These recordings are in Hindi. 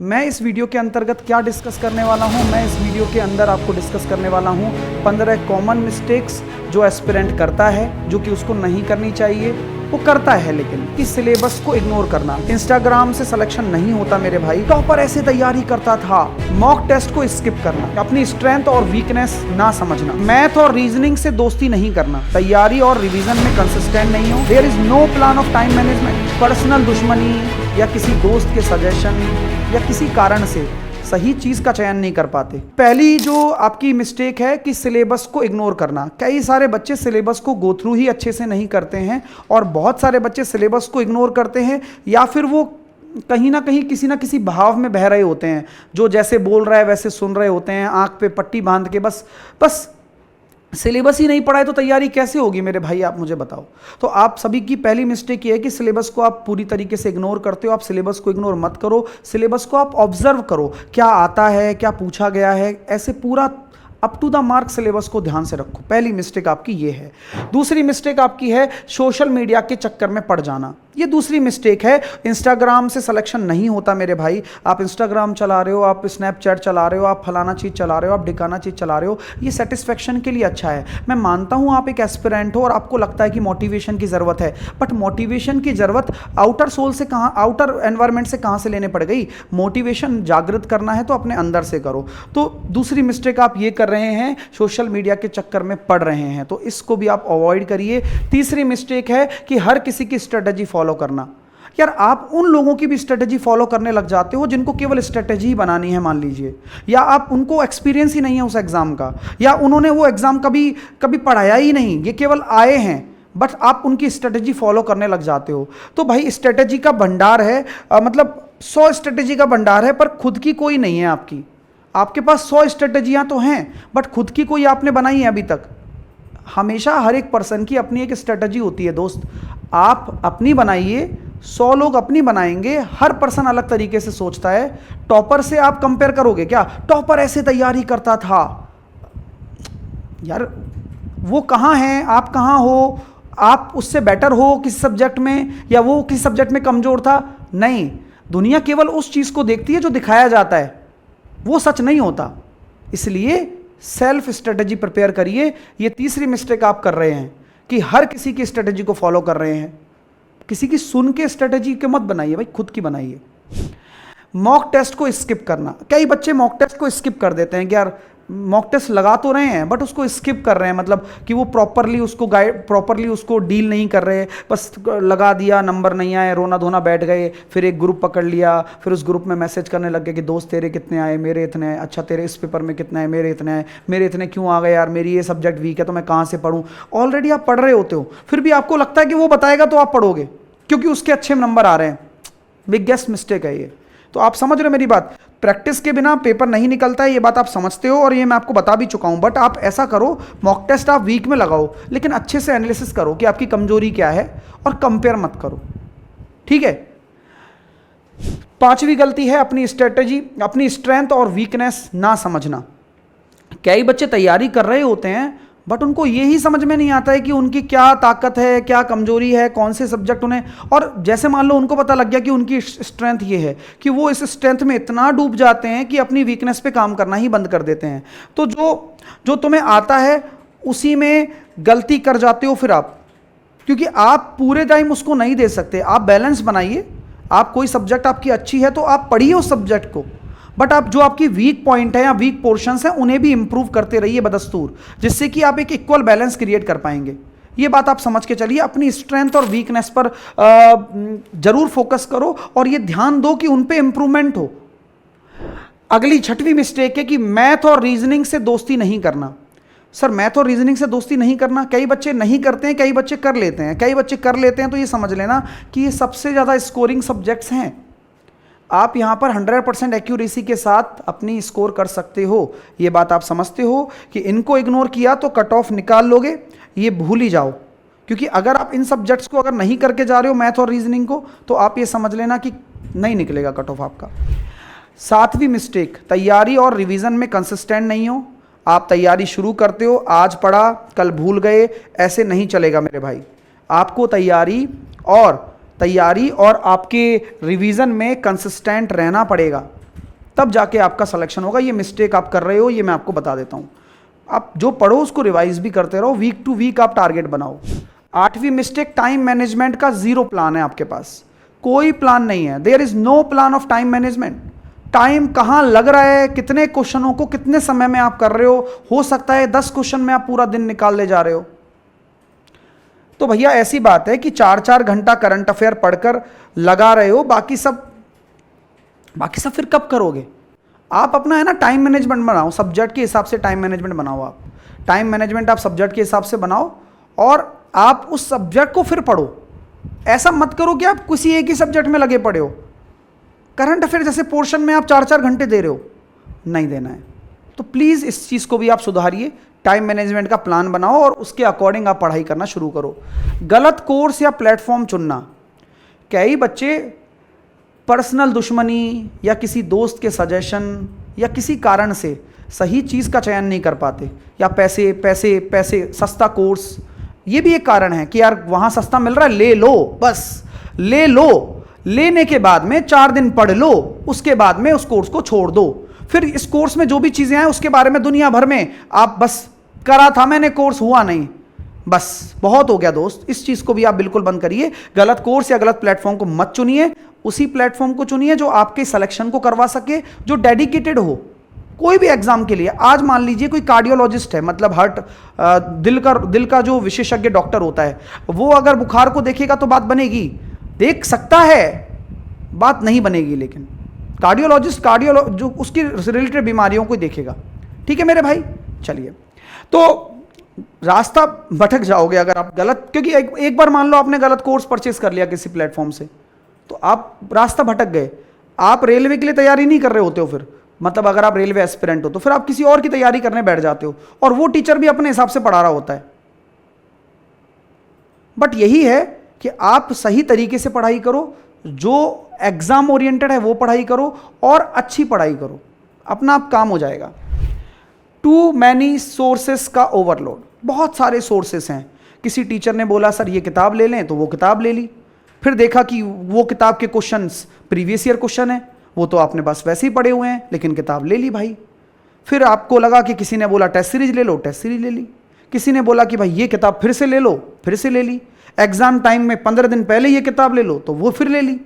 मैं इस वीडियो के अंतर्गत क्या डिस्कस करने वाला हूं, मैं इस वीडियो के अंदर आपको डिस्कस करने वाला हूं 15 कॉमन मिस्टेक्स जो एस्पिरेंट करता है, जो कि उसको नहीं करनी चाहिए, वो करता है लेकिन कि सिलेबस को इग्नोर करना। इंस्टाग्राम से सिलेक्शन नहीं होता मेरे भाई, टॉपर ऐसे तैयारी करता था, मॉक टेस्ट को स्किप करना, अपनी स्ट्रेंथ और वीकनेस ना समझना, मैथ और रीजनिंग से दोस्ती नहीं करना, तैयारी और रिवीजन में कंसिस्टेंट नहीं हो, there is no plan of time management, personal दुश्मनी या किसी दोस्त के सजेशन या किसी कारण से सही चीज का चयन नहीं कर पाते। पहली जो आपकी मिस्टेक है कि सिलेबस को इग्नोर करना। कई सारे बच्चे सिलेबस को गो थ्रू ही अच्छे से नहीं करते हैं और बहुत सारे बच्चे सिलेबस को इग्नोर करते हैं या फिर वो कहीं ना कहीं किसी ना किसी भाव में बह रहे होते हैं, जो जैसे बोल रहा है वैसे सुन रहे होते हैं, आंख पे पट्टी बांध के बस सिलेबस ही नहीं पढ़ा है तो तैयारी कैसे होगी मेरे भाई, आप मुझे बताओ। तो आप सभी की पहली मिस्टेक ये है कि सिलेबस को आप पूरी तरीके से इग्नोर करते हो। आप सिलेबस को इग्नोर मत करो, सिलेबस को आप ऑब्जर्व करो, क्या आता है, क्या पूछा गया है, ऐसे पूरा up to the mark syllabus को ध्यान से रखो। पहली मिस्टेक आपकी ये है। दूसरी मिस्टेक आपकी है सोशल मीडिया के चक्कर में पड़ जाना। ये दूसरी मिस्टेक है। इंस्टाग्राम से सिलेक्शन नहीं होता मेरे भाई। आप इंस्टाग्राम चला रहे हो, आप स्नैपचैट चला रहे हो, आप फलाना चीज़ चला रहे हो, आप ढिकाना चीज़ चला रहे हो, ये सेटिस्फेक्शन के लिए अच्छा है। मैं मानता हूँ आप एक एस्पिरेंट हो और आपको लगता है कि मोटिवेशन की ज़रूरत है, बट मोटिवेशन की ज़रूरत आउटर सोल से कहाँ, आउटर एनवायरनमेंट से कहाँ से लेने पड़ गई। मोटिवेशन जागृत करना है तो अपने अंदर से करो। तो दूसरी मिस्टेक आप ये कर रहे हैं, सोशल मीडिया के चक्कर में पड़ रहे हैं, तो इसको भी आप अवॉइड करिए। तीसरी मिस्टेक है कि हर किसी की स्ट्रेटजी फॉलो करना। यार आप उन लोगों की भी स्ट्रेटजी फॉलो करने लग जाते हो जिनको केवल स्ट्रेटजी ही बनानी है, मान लीजिए, या आप उनको एक्सपीरियंस ही नहीं है उस एग्जाम का, या उन्होंने वो एग्जाम कभी पढ़ाया ही नहीं, ये केवल आए हैं, बट आप उनकी स्ट्रेटजी फॉलो करने लग जाते हो। तो भाई स्ट्रेटजी का भंडार है, मतलब 100 स्ट्रेटजी का भंडार है, पर खुद की कोई नहीं है आपकी। आपके पास 100 स्ट्रेटजियां तो हैं, बट खुद की कोई आपने बनाई है अभी तक? हमेशा हर एक पर्सन की अपनी एक स्ट्रेटजी होती है दोस्त। आप अपनी बनाइए, 100 लोग अपनी बनाएंगे, हर पर्सन अलग तरीके से सोचता है। टॉपर से आप कंपेयर करोगे क्या? टॉपर ऐसे तैयारी करता था, यार वो कहाँ है, आप कहाँ हो? आप उससे बेटर हो किसी सब्जेक्ट में, या वो किसी सब्जेक्ट में कमजोर था? नहीं, दुनिया केवल उस चीज को देखती है जो दिखाया जाता है, वो सच नहीं होता। इसलिए सेल्फ स्ट्रेटजी प्रिपेयर करिए। ये तीसरी मिस्टेक आप कर रहे हैं कि हर किसी की स्ट्रेटजी को फॉलो कर रहे हैं। किसी की सुन के स्ट्रेटजी के मत बनाइए भाई, खुद की बनाइए। मॉक टेस्ट को स्किप करना। कई बच्चे मॉक टेस्ट को स्किप कर देते हैं कि यार मॉक टेस्ट लगा तो रहे हैं बट उसको स्किप कर रहे हैं, मतलब कि वो प्रॉपरली उसको डील नहीं कर रहे, बस लगा दिया, नंबर नहीं आए, रोना धोना बैठ गए, फिर एक ग्रुप पकड़ लिया, फिर उस ग्रुप में मैसेज करने लग गए कि दोस्त तेरे कितने आए, मेरे इतने आए, अच्छा तेरे इस पेपर में कितने आए, मेरे इतने आए, मेरे इतने क्यों आ गए यार, मेरी ये सब्जेक्ट वीक है तो मैं कहाँ से पढ़ूँ। ऑलरेडी आप पढ़ रहे होते हो, फिर भी आपको लगता है कि वो बताएगा तो आप पढ़ोगे क्योंकि उसके अच्छे नंबर आ रहे हैं। बिगेस्ट मिस्टेक है ये। तो आप समझ रहे हो मेरी बात? प्रैक्टिस के बिना पेपर नहीं निकलता है, ये बात आप समझते हो और ये मैं आपको बता भी चुका हूं। बट आप ऐसा करो, मॉक टेस्ट आप वीक में लगाओ, लेकिन अच्छे से एनालिसिस करो कि आपकी कमजोरी क्या है और कंपेयर मत करो, ठीक है। पांचवी गलती है अपनी स्ट्रेटजी, अपनी स्ट्रेंथ और वीकनेस ना समझना। कई बच्चे तैयारी कर रहे होते हैं बट उनको यही समझ में नहीं आता है कि उनकी क्या ताकत है, क्या कमजोरी है, कौन से सब्जेक्ट उन्हें, और जैसे मान लो उनको पता लग गया कि उनकी स्ट्रेंथ ये है कि वो इस स्ट्रेंथ में इतना डूब जाते हैं कि अपनी वीकनेस पे काम करना ही बंद कर देते हैं। तो जो तुम्हें आता है उसी में गलती कर जाते हो फिर आप, क्योंकि आप पूरे टाइम उसको नहीं दे सकते। आप बैलेंस बनाइए। आप कोई सब्जेक्ट आपकी अच्छी है तो आप पढ़िए उस सब्जेक्ट को, बट आप जो आपकी वीक पॉइंट है या वीक पोर्शंस हैं उन्हें भी इंप्रूव करते रहिए बदस्तूर, जिससे कि आप एक इक्वल बैलेंस क्रिएट कर पाएंगे। ये बात आप समझ के चलिए। अपनी स्ट्रेंथ और वीकनेस पर जरूर फोकस करो और ये ध्यान दो कि उन पे इंप्रूवमेंट हो। अगली छठवीं मिस्टेक है कि मैथ और रीजनिंग से दोस्ती नहीं करना। सर मैथ और रीजनिंग से दोस्ती नहीं करना, कई बच्चे नहीं करते हैं, कई बच्चे कर लेते हैं। कई बच्चे कर लेते हैं तो ये समझ लेना कि ये सबसे ज़्यादा स्कोरिंग सब्जेक्ट्स हैं। आप यहाँ पर 100% एक्यूरेसी के साथ अपनी स्कोर कर सकते हो। ये बात आप समझते हो कि इनको इग्नोर किया तो कट ऑफ निकाल लोगे, ये भूल ही जाओ। क्योंकि अगर आप इन सब्जेक्ट्स को अगर नहीं करके जा रहे हो, मैथ और रीजनिंग को, तो आप ये समझ लेना कि नहीं निकलेगा कट ऑफ आपका। सातवीं मिस्टेक, तैयारी और रिवीजन में कंसिस्टेंट नहीं हो। आप तैयारी शुरू करते हो, आज पढ़ा कल भूल गए, ऐसे नहीं चलेगा मेरे भाई। आपको तैयारी और आपके रिवीजन में कंसिस्टेंट रहना पड़ेगा। तब जाके आपका सिलेक्शन होगा। ये मिस्टेक आप कर रहे हो, ये मैं आपको बता देता हूँ। आप जो पढ़ो उसको रिवाइज भी करते रहो, वीक टू वीक आप टारगेट बनाओ। 8वीं मिस्टेक, टाइम मैनेजमेंट का जीरो प्लान है आपके पास, कोई प्लान नहीं है। There is no plan of time management. Time कहाँ लग रहा है, कितने क्वेश्चनों को कितने समय में आप कर रहे हो सकता है 10 क्वेश्चन में आप पूरा दिन निकाल ले जा रहे हो। तो भैया ऐसी बात है कि 4-4 घंटा करंट अफेयर पढ़कर लगा रहे हो, बाकी सब फिर कब करोगे? आप अपना है ना टाइम मैनेजमेंट बनाओ, सब्जेक्ट के हिसाब से टाइम मैनेजमेंट बनाओ। आप टाइम मैनेजमेंट आप सब्जेक्ट के हिसाब से बनाओ और आप उस सब्जेक्ट को फिर पढ़ो। ऐसा मत करो कि आप किसी एक ही सब्जेक्ट में लगे पड़े हो। करंट अफेयर जैसे पोर्शन में आप 4-4 घंटे दे रहे हो, नहीं देना है। तो प्लीज़ इस चीज़ को भी आप सुधारिए, टाइम मैनेजमेंट का प्लान बनाओ और उसके अकॉर्डिंग आप पढ़ाई करना शुरू करो। गलत कोर्स या प्लेटफॉर्म चुनना, कई बच्चे पर्सनल दुश्मनी या किसी दोस्त के सजेशन या किसी कारण से सही चीज़ का चयन नहीं कर पाते, या पैसे पैसे पैसे, सस्ता कोर्स, ये भी एक कारण है कि यार वहाँ सस्ता मिल रहा है, ले लो, बस ले लो। लेने के बाद में 4 दिन पढ़ लो, उसके बाद में उस कोर्स को छोड़ दो। फिर इस कोर्स में जो भी चीज़ें हैं उसके बारे में दुनिया भर में आप बस करा था मैंने, कोर्स हुआ नहीं, बस बहुत हो गया दोस्त। इस चीज़ को भी आप बिल्कुल बंद करिए। गलत कोर्स या गलत प्लेटफॉर्म को मत चुनिए, उसी प्लेटफॉर्म को चुनिए जो आपके सिलेक्शन को करवा सके, जो डेडिकेटेड हो कोई भी एग्जाम के लिए। आज मान लीजिए कोई कार्डियोलॉजिस्ट है, मतलब हार्ट, दिल का जो विशेषज्ञ डॉक्टर होता है, वो अगर बुखार को देखेगा तो बात बनेगी? देख सकता है, बात नहीं बनेगी। लेकिन कार्डियोलॉजिस्ट जो उसकी रिलेटेड बीमारियों को देखेगा। ठीक है मेरे भाई, चलिए। तो रास्ता भटक जाओगे अगर आप गलत, क्योंकि एक बार मान लो आपने गलत कोर्स परचेज कर लिया किसी प्लेटफॉर्म से, तो आप रास्ता भटक गए। आप रेलवे के लिए तैयारी नहीं कर रहे होते हो फिर, मतलब अगर आप रेलवे एस्पिरेंट हो तो फिर आप किसी और की तैयारी करने बैठ जाते हो, और वो टीचर भी अपने हिसाब से पढ़ा रहा होता है। बट यही है कि आप सही तरीके से पढ़ाई करो, जो एग्जाम ओरिएंटेड है वो पढ़ाई करो और अच्छी पढ़ाई करो, अपना आप काम हो जाएगा। टू मैनी सोर्सेस का ओवरलोड, बहुत सारे सोर्सेस हैं। किसी टीचर ने बोला सर ये किताब ले लें, तो वो किताब ले ली, फिर देखा कि वो किताब के क्वेश्चंस प्रीवियस ईयर क्वेश्चन है, वो तो आपने बस वैसे ही पढ़े हुए हैं, लेकिन किताब ले ली भाई। फिर आपको लगा कि किसी ने बोला टेस्ट सीरीज ले लो, टेस्ट सीरीज ले ली। किसी ने बोला कि भाई ये किताब फिर से ले लो, फिर से ले ली। एग्जाम टाइम में 15 दिन पहले ये किताब ले लो, तो वो फिर ले ली।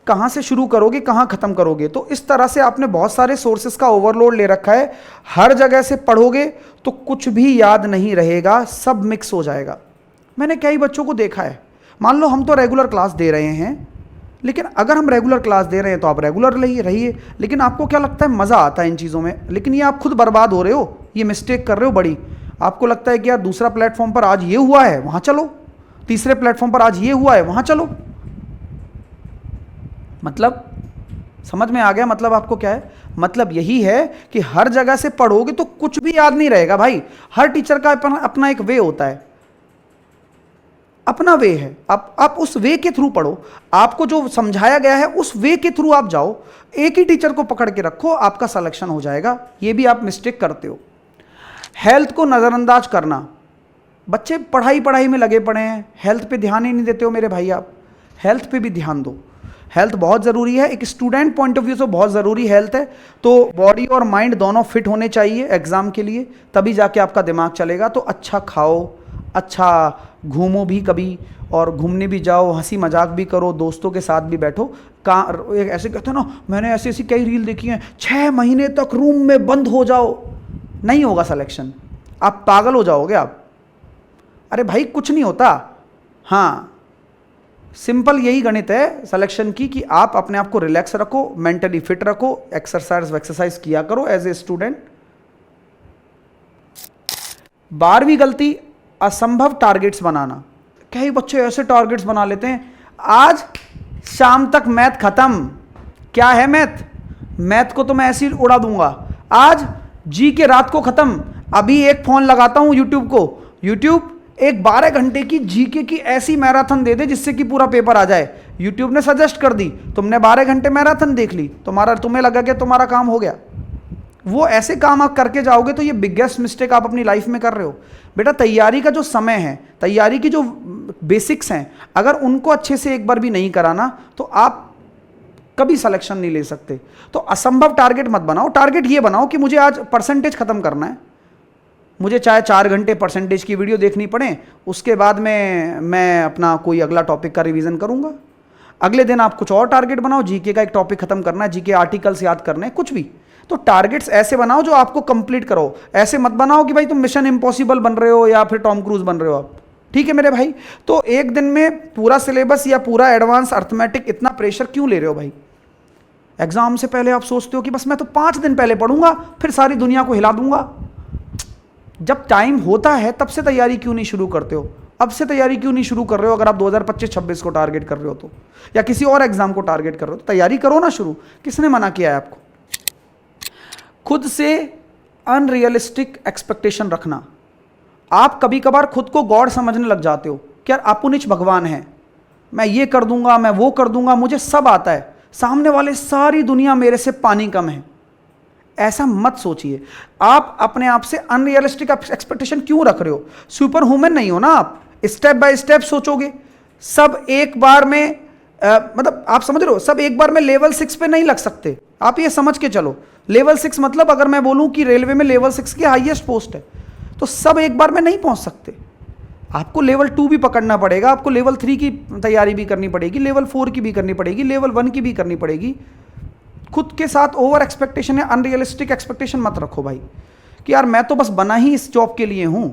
कहाँ से शुरू करोगे, कहाँ खत्म करोगे? तो इस तरह से आपने बहुत सारे सोर्सेस का ओवरलोड ले रखा है। हर जगह से पढ़ोगे तो कुछ भी याद नहीं रहेगा, सब मिक्स हो जाएगा। मैंने कई बच्चों को देखा है, मान लो हम तो रेगुलर क्लास दे रहे हैं, लेकिन अगर हम रेगुलर क्लास दे रहे हैं तो आप रेगुलर रहिए, लेकिन आपको क्या लगता है मज़ा आता है इन चीज़ों में, लेकिन ये आप खुद बर्बाद हो रहे हो, ये मिस्टेक कर रहे हो बड़ी। आपको लगता है कि यार दूसरा प्लेटफॉर्म पर आज ये हुआ है वहाँ चलो, तीसरे प्लेटफॉर्म पर आज ये हुआ है वहाँ चलो। मतलब समझ में आ गया? मतलब आपको क्या है? मतलब यही है कि हर जगह से पढ़ोगे तो कुछ भी याद नहीं रहेगा भाई। हर टीचर का अपना एक वे होता है, अपना वे है। आप उस वे के थ्रू पढ़ो, आपको जो समझाया गया है उस वे के थ्रू आप जाओ। एक ही टीचर को पकड़ के रखो, आपका सिलेक्शन हो जाएगा। ये भी आप मिस्टेक करते हो। हेल्थ को नज़रअंदाज करना, बच्चे पढ़ाई में लगे पड़े हैं, हेल्थ पे ध्यान ही नहीं देते हो मेरे भाई। आप हेल्थ पे भी ध्यान दो, हेल्थ बहुत ज़रूरी है। एक स्टूडेंट पॉइंट ऑफ व्यू से बहुत ज़रूरी हेल्थ है। तो बॉडी और माइंड दोनों फिट होने चाहिए एग्ज़ाम के लिए, तभी जाके आपका दिमाग चलेगा। तो अच्छा खाओ, अच्छा घूमो भी कभी, और घूमने भी जाओ, हंसी मजाक भी करो, दोस्तों के साथ भी बैठो। ऐसे कहते हैं ना, मैंने ऐसी कई रील देखी हैं, 6 महीने तक रूम में बंद हो जाओ, नहीं होगा सिलेक्शन, आप पागल हो जाओगे आप। अरे भाई कुछ नहीं होता। हाँ, सिंपल यही गणित है सिलेक्शन की, कि आप अपने आप को रिलैक्स रखो, मेंटली फिट रखो, एक्सरसाइज किया करो एज ए स्टूडेंट। 12वीं गलती, असंभव टारगेट्स बनाना। कई बच्चे ऐसे टारगेट्स बना लेते हैं, आज शाम तक मैथ खत्म। क्या है मैथ? मैथ को तो मैं ऐसे ही उड़ा दूंगा। आज जी के रात को खत्म, अभी एक फोन लगाता हूं यूट्यूब को, यूट्यूब एक 12 घंटे की जीके की ऐसी मैराथन दे दे जिससे कि पूरा पेपर आ जाए। यूट्यूब ने सजेस्ट कर दी, तुमने 12 घंटे मैराथन देख ली, तुम्हें लगा कि तुम्हारा काम हो गया। वो ऐसे काम आप करके जाओगे तो ये बिगेस्ट मिस्टेक आप अपनी लाइफ में कर रहे हो। बेटा तैयारी का जो समय है, तैयारी की जो बेसिक्स हैं, अगर उनको अच्छे से एक बार भी नहीं कराना तो आप कभी सिलेक्शन नहीं ले सकते। तो असंभव टारगेट मत बनाओ, टारगेट ये बनाओ कि मुझे आज परसेंटेज खत्म करना है, मुझे चाहे 4 घंटे परसेंटेज की वीडियो देखनी पड़े, उसके बाद में मैं अपना कोई अगला टॉपिक का रिवीजन करूंगा। अगले दिन आप कुछ और टारगेट बनाओ, जीके का एक टॉपिक खत्म करना है, जीके आर्टिकल्स याद करने हैं, कुछ भी। तो टारगेट्स ऐसे बनाओ जो आपको कंप्लीट करो, ऐसे मत बनाओ कि भाई तुम मिशन इम्पॉसिबल बन रहे हो या फिर टॉम क्रूज बन रहे हो आप। ठीक है मेरे भाई, तो एक दिन में पूरा सिलेबस या पूरा एडवांस अर्थमेटिक इतना प्रेशर क्यों ले रहे हो भाई? एग्जाम से पहले आप सोचते हो कि बस मैं तो 5 दिन पहले पढ़ूंगा फिर सारी दुनिया को हिला दूंगा। जब टाइम होता है तब से तैयारी क्यों नहीं शुरू करते हो? अब से तैयारी क्यों नहीं शुरू कर रहे हो? अगर आप 2025-26 को टारगेट कर रहे हो तो, या किसी और एग्जाम को टारगेट कर रहे हो तो तैयारी करो ना शुरू। किसने मना किया है आपको? खुद से अनरियलिस्टिक एक्सपेक्टेशन रखना। आप कभी कभार खुद को गॉड समझने लग जाते हो कि यार अपुनिच भगवान है, मैं ये कर दूंगा, मैं वो कर दूंगा, मुझे सब आता है, सामने वाले सारी दुनिया मेरे से पानी कम है। ऐसा मत सोचिए। आप अपने आप से अनरियलिस्टिक एक्सपेक्टेशन क्यों रख रहे हो? सुपर ह्यूमन नहीं हो ना आप, स्टेप बाय स्टेप सोचोगे। सब एक बार में मतलब आप समझ रहे हो, सब एक बार में लेवल 6 पे नहीं लग सकते। आप ये समझ के चलो, लेवल 6 मतलब अगर मैं बोलूं कि रेलवे में लेवल 6 की हाईएस्ट पोस्ट है, तो सब एक बार में नहीं पहुंच सकते। आपको लेवल 2 भी पकड़ना पड़ेगा, आपको लेवल 3 की तैयारी भी करनी पड़ेगी, लेवल 4 की भी करनी पड़ेगी, लेवल 1 की भी करनी पड़ेगी। खुद के साथ ओवर एक्सपेक्टेशन या अनरियलिस्टिक एक्सपेक्टेशन मत रखो भाई कि यार मैं तो बस बना ही इस जॉब के लिए हूं,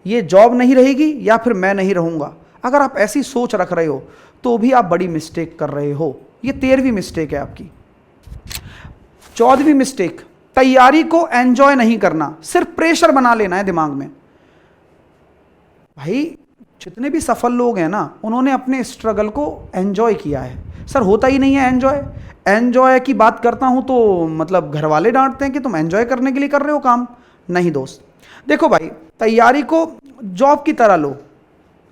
ये जॉब नहीं रहेगी या फिर मैं नहीं रहूंगा। अगर आप ऐसी सोच रख रहे हो तो भी आप बड़ी मिस्टेक कर रहे हो। ये 13वीं मिस्टेक है आपकी। 14वीं मिस्टेक, तैयारी को एंजॉय नहीं करना, सिर्फ प्रेशर बना लेना है दिमाग में। भाई जितने भी सफल लोग हैं ना, उन्होंने अपने स्ट्रगल को एंजॉय किया है। सर होता ही नहीं है एंजॉय। एंजॉय की बात करता हूं तो मतलब घर वाले डांटते हैं कि तुम एंजॉय करने के लिए कर रहे हो काम। नहीं दोस्त, देखो भाई, तैयारी को जॉब की तरह लो।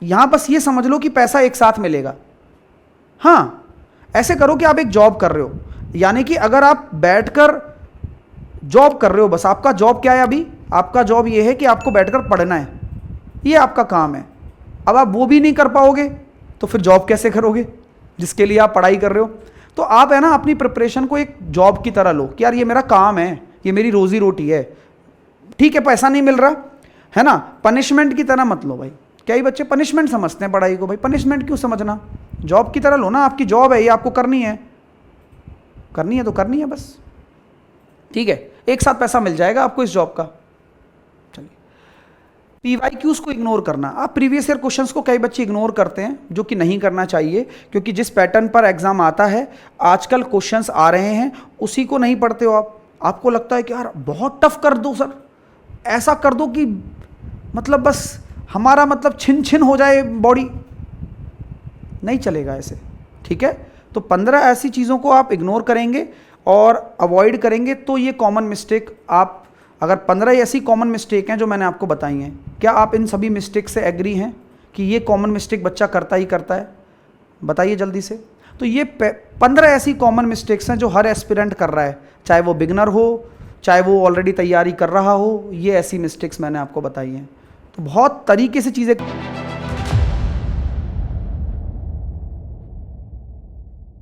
यहां बस ये समझ लो कि पैसा एक साथ मिलेगा। हाँ, ऐसे करो कि आप एक जॉब कर रहे हो, यानी कि अगर आप बैठकर जॉब कर रहे हो, बस आपका जॉब क्या है अभी? आपका जॉब ये है कि आपको बैठकर पढ़ना है, ये आपका काम है। अब आप वो भी नहीं कर पाओगे तो फिर जॉब कैसे करोगे जिसके लिए आप पढ़ाई कर रहे हो? तो आप है ना अपनी प्रिपरेशन को एक जॉब की तरह लो कि यार ये मेरा काम है, ये मेरी रोजी रोटी है। ठीक है, पैसा नहीं मिल रहा है ना, पनिशमेंट की तरह मत लो भाई। कई बच्चे पनिशमेंट समझते हैं पढ़ाई को। भाई पनिशमेंट क्यों समझना, जॉब की तरह लो ना। आपकी जॉब है, ये आपको करनी है, करनी है तो करनी है बस। ठीक है, एक साथ पैसा मिल जाएगा आपको इस जॉब का। चलिए, PYQs को इग्नोर करना। आप प्रीवियस ईयर क्वेश्चंस को कई बच्चे इग्नोर करते हैं, जो कि नहीं करना चाहिए, क्योंकि जिस पैटर्न पर एग्जाम आता है, आजकल क्वेश्चंस आ रहे हैं, उसी को नहीं पढ़ते हो आप। आपको लगता है कि यार बहुत टफ कर दो सर, ऐसा कर दो कि मतलब बस हमारा मतलब छिन छिन हो जाए बॉडी। नहीं चलेगा ऐसे। ठीक है, तो 15 ऐसी चीज़ों को आप इग्नोर करेंगे और अवॉइड करेंगे तो ये कॉमन मिस्टेक आप, अगर 15 ऐसी कॉमन मिस्टेक हैं जो मैंने आपको बताई हैं, क्या आप इन सभी मिस्टेक से एग्री हैं कि ये कॉमन मिस्टेक बच्चा करता ही करता है? बताइए जल्दी से। तो ये 15 ऐसी कॉमन मिस्टेक्स हैं जो हर एस्पिरेंट कर रहा है, चाहे वो बिगनर हो, चाहे वो ऑलरेडी तैयारी कर रहा हो। ये ऐसी मिस्टेक्स मैंने आपको बताई हैं। तो बहुत तरीके से चीज़ें